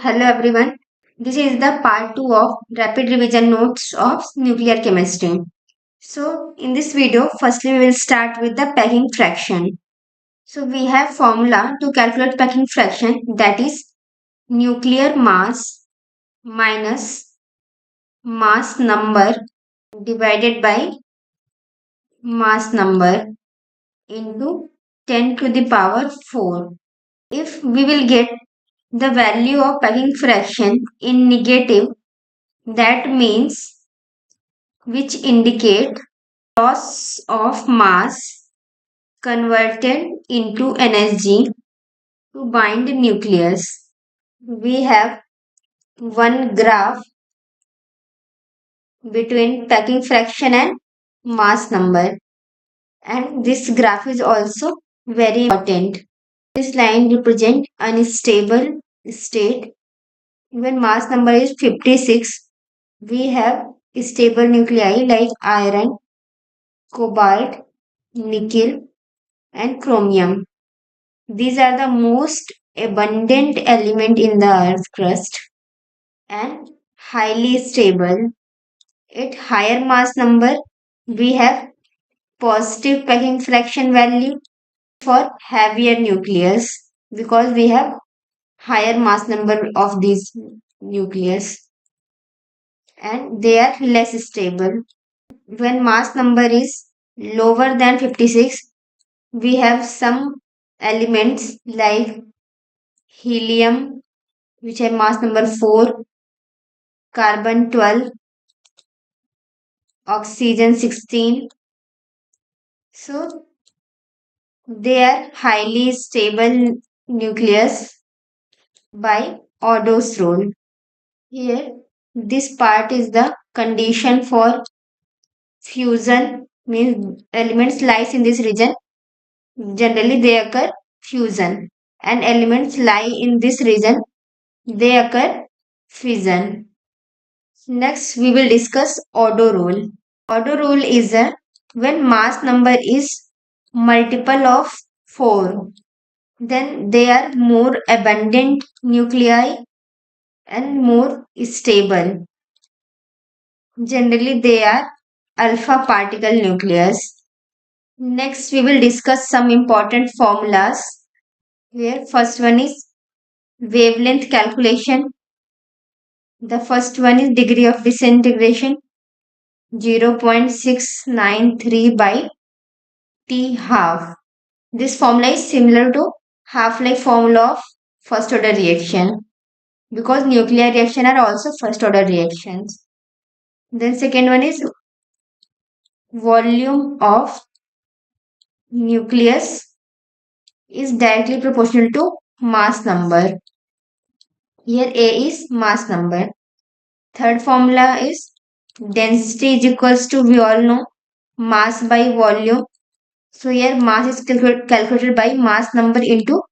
Hello everyone. This is the part 2 of rapid revision notes of nuclear chemistry. So in this video, firstly we will start with the packing fraction. So we have formula to calculate packing fraction, that is nuclear mass minus mass number divided by mass number into 10 to the power 4. If we will get the value of packing fraction in negative, that means which indicate loss of mass converted into energy to bind nucleus. We have one graph between packing fraction and mass number, and this graph is also very important. This line represents unstable state. When mass number is 56, we have stable nuclei like iron, cobalt, nickel, and chromium. These are the most abundant element in the earth crust and highly stable. At higher mass number, we have positive packing fraction value for heavier nucleus because we have higher mass number of these nucleus and they are less stable. When mass number is lower than 56, we have some elements like helium, which have mass number 4, carbon 12, oxygen 16. So they are highly stable nucleus by Oddo's rule. Here, this part is the condition for fusion, means elements lies in this region. Generally, they occur fusion, and elements lie in this region, they occur fission. Next, we will discuss Oddo rule. Oddo rule is a when mass number is multiple of 4, then they are more abundant nuclei and more stable. Generally, they are alpha particle nucleus. Next, we will discuss some important formulas. Here, first one is wavelength calculation. The first one is degree of disintegration 0.693 by T half. This formula is similar to half-life formula of first order reaction because nuclear reaction are also first order reactions. Then second one is volume of nucleus is directly proportional to mass number. Here A is mass number. Third formula is density is equals to, we all know, mass by volume. So here mass is calculated by mass number into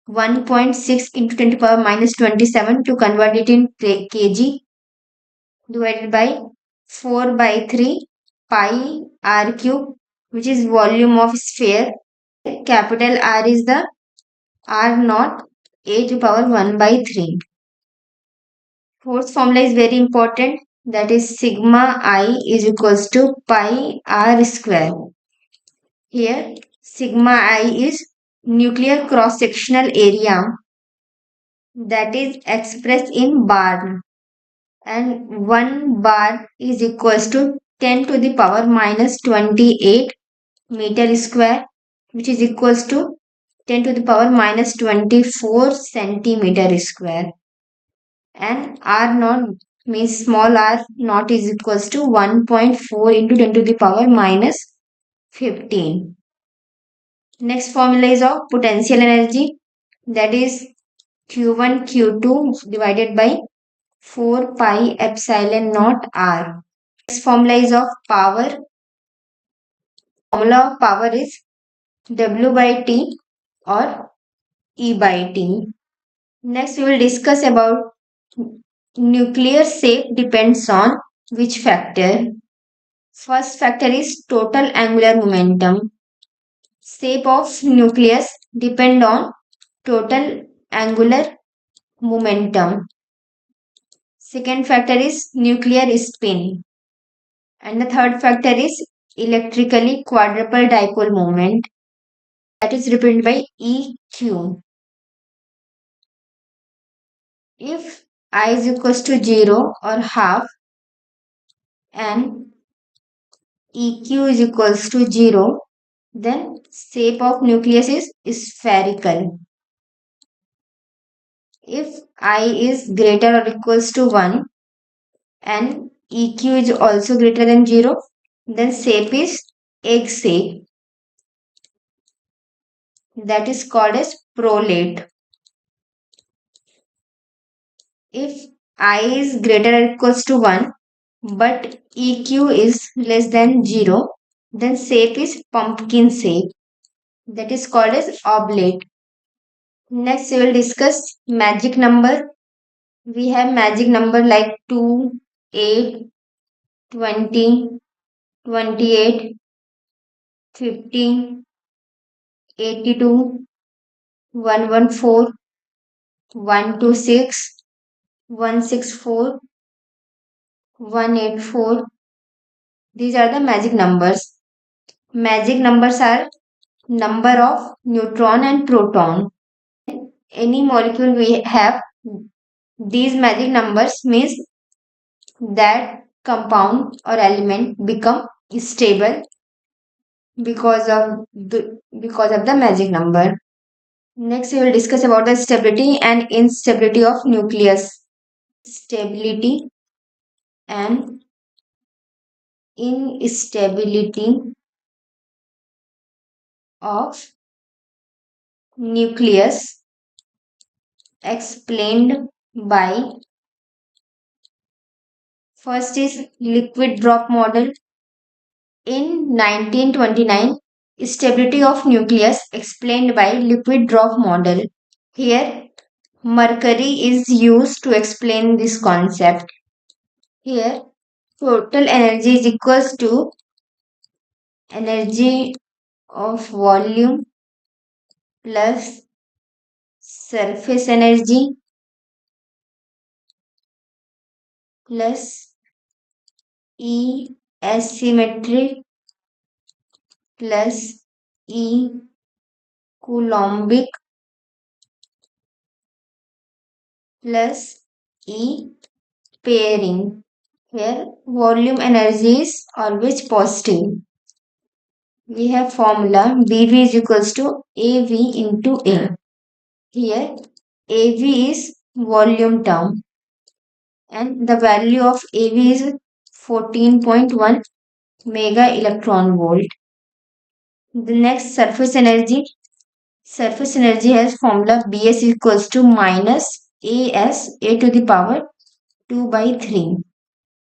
1.6 into 10 to the power minus 27 to convert it in kg divided by 4 by 3 pi r cube, which is volume of sphere. Capital R is the R naught a to power 1 by 3. Fourth formula is very important, that is sigma I is equals to pi r square. Here sigma I is nuclear cross-sectional area that is expressed in bar, and 1 bar is equals to 10 to the power minus 28 meter square, which is equals to 10 to the power minus 24 centimeter square. And R naught means small r naught is equals to 1.4 into 10 to the power minus 15. Next formula is of potential energy, that is Q1 Q2 divided by 4 pi epsilon naught R. Next formula is of power. Formula of power is W by T or E by T. Next we will discuss about nuclear shape depends on which factor. First factor is total angular momentum. Shape of nucleus depend on total angular momentum. Second factor is nuclear spin. And the third factor is electrically quadruple dipole moment, that is represented by EQ. If I is equals to 0 or half and EQ is equals to 0, then shape of nucleus is spherical. If I is greater or equals to 1 and EQ is also greater than 0, then shape is egg shape, that is called as prolate. If I is greater or equals to 1 but EQ is less than 0, then shape is pumpkin shape, that is called as oblate. Next we will discuss magic number. We have magic number like 2, 8, 20, 28, 15, 82, 114, 126, 164, 184. These are the magic numbers. Magic numbers are number of neutron and proton. Any molecule we have these magic numbers means that compound or element become stable because of the magic number. Next we will discuss about the stability and instability of nucleus. Stability and instability of nucleus explained by, first is liquid drop model. In 1929, stability of nucleus explained by liquid drop model. Here, mercury is used to explain this concept. Here, total energy is equals to energy of volume plus surface energy plus E asymmetric plus E coulombic plus E pairing. Here volume energy is always positive. We have formula BV is equals to AV into A. Here AV is volume term and the value of AV is 14.1 mega electron volt. The next surface energy. Surface energy has formula Bs equals to minus As A to the power 2 by 3.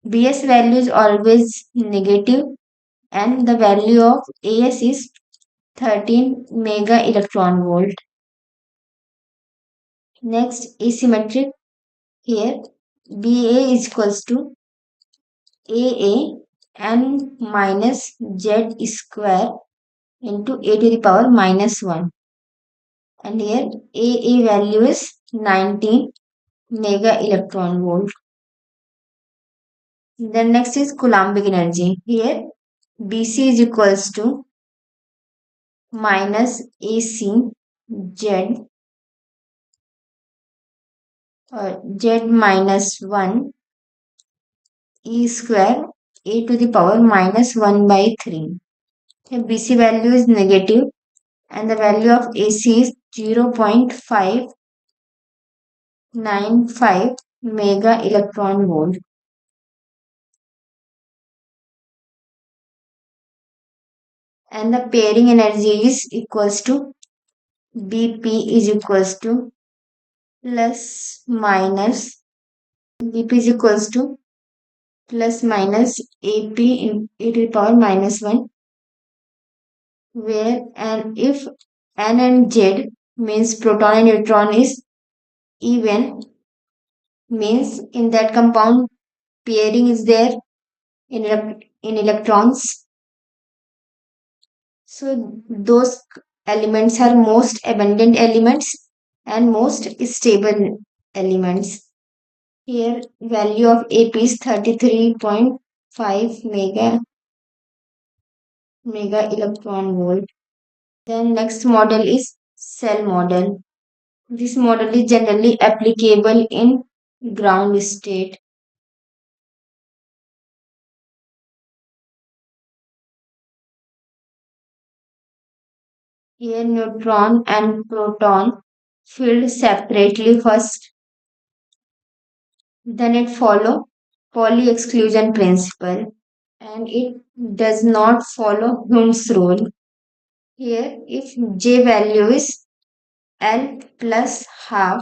Bs value is always negative and the value of As is 13 mega electron volt. Next asymmetric. Here Ba is equals to Aa n minus Z square into A to the power minus 1. And here Aa value is 19 mega electron volt. Then next is Coulombic energy. Here Bc is equals to minus Ac Z Z minus 1 E square A to the power minus 1 by 3. Here Bc value is negative and the value of Ac is 0.595 mega electron volt. And the pairing energy is equals to Bp is equals to plus minus Bp is equals to plus minus Ap in e to the power minus 1, where and if N and Z means proton and neutron is even, means in that compound pairing is there in electrons. So those elements are most abundant elements and most stable elements. Here value of AP is 33.5 mega electron volt. Then next model is cell model. This model is generally applicable in ground state. Here neutron and proton filled separately first, then it follow Pauli exclusion principle, and it does not follow Hund's rule. Here if J value is L plus half,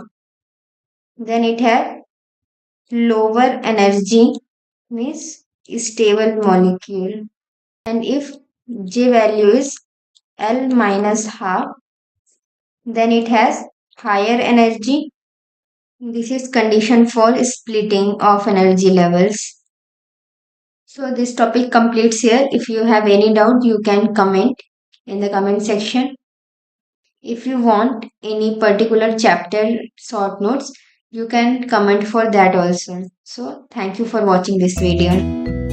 then it has lower energy, means stable molecule, and if J value is L minus half, then it has higher energy. This is condition for splitting of energy levels. So this topic completes here. If you have any doubt, you can comment in the comment section. If you want any particular chapter short notes, you can comment for that also. So thank you for watching this video.